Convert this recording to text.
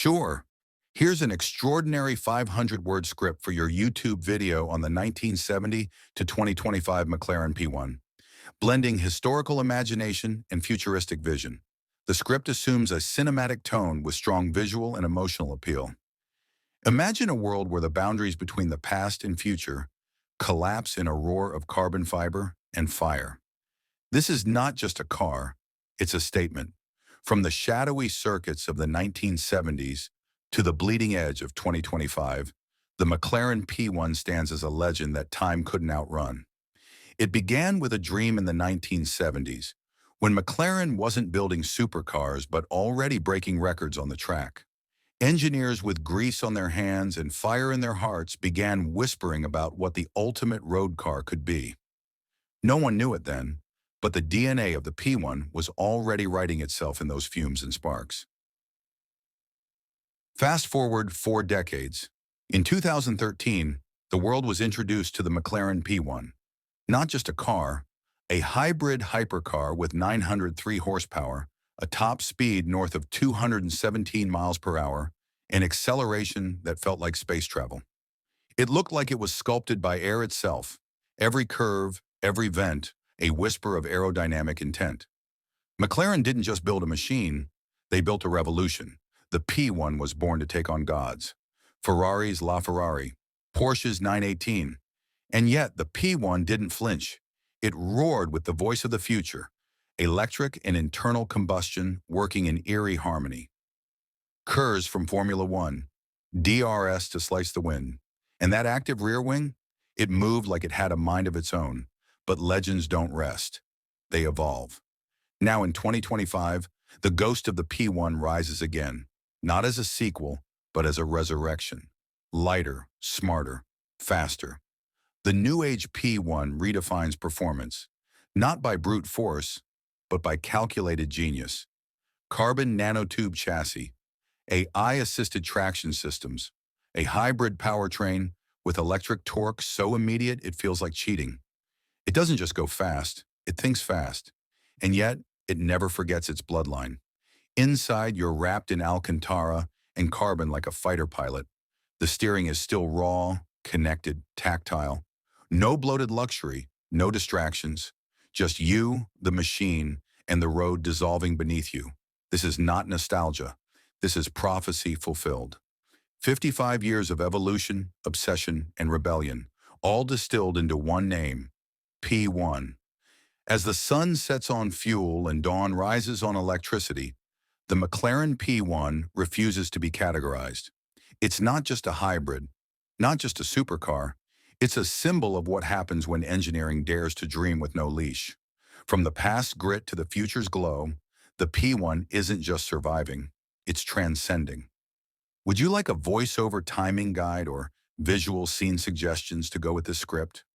Sure. Here's an extraordinary 500-word script for your YouTube video on the 1970 to 2025 McLaren P1, blending historical imagination and futuristic vision. The script assumes a cinematic tone with strong visual and emotional appeal. Imagine a world where the boundaries between the past and future collapse in a roar of carbon fiber and fire. This is not just a car, it's a statement. From the shadowy circuits of the 1970s to the bleeding edge of 2025, the McLaren P1 stands as a legend that time couldn't outrun. It began with a dream in the 1970s, when McLaren wasn't building supercars but already breaking records on the track. Engineers with grease on their hands and fire in their hearts began whispering about what the ultimate road car could be. No one knew it then, but the DNA of the P1 was already writing itself in those fumes and sparks. Fast forward 4 decades. In 2013, the world was introduced to the McLaren P1. Not just a car, a hybrid hypercar with 903 horsepower, a top speed north of 217 miles per hour, and acceleration that felt like space travel. It looked like it was sculpted by air itself, every curve, every vent, a whisper of aerodynamic intent. McLaren didn't just build a machine, they built a revolution. The P1 was born to take on gods. Ferrari's LaFerrari, Porsche's 918. And yet the P1 didn't flinch. It roared with the voice of the future, electric and internal combustion working in eerie harmony. Kurz from Formula One, DRS to slice the wind. And that active rear wing? It moved like it had a mind of its own. But legends don't rest. They evolve. Now in 2025, the ghost of the P1 rises again, not as a sequel, but as a resurrection. Lighter, smarter, faster. The new age P1 redefines performance, not by brute force, but by calculated genius. Carbon nanotube chassis, AI-assisted traction systems, a hybrid powertrain with electric torque so immediate it feels like cheating. It doesn't just go fast, it thinks fast, and yet it never forgets its bloodline. Inside, you're wrapped in Alcantara and carbon like a fighter pilot. The steering is still raw, connected, tactile. No bloated luxury, no distractions. Just you, the machine, and the road dissolving beneath you. This is not nostalgia. This is prophecy fulfilled. 55 years of evolution, obsession, and rebellion, all distilled into one name, P1. As the sun sets on fuel and dawn rises on electricity, the McLaren P1 refuses to be categorized. It's not just a hybrid, not just a supercar. It's a symbol of what happens when engineering dares to dream with no leash. From the past's grit to the future's glow, the P1 isn't just surviving, it's transcending. Would you like a voiceover timing guide or visual scene suggestions to go with this script?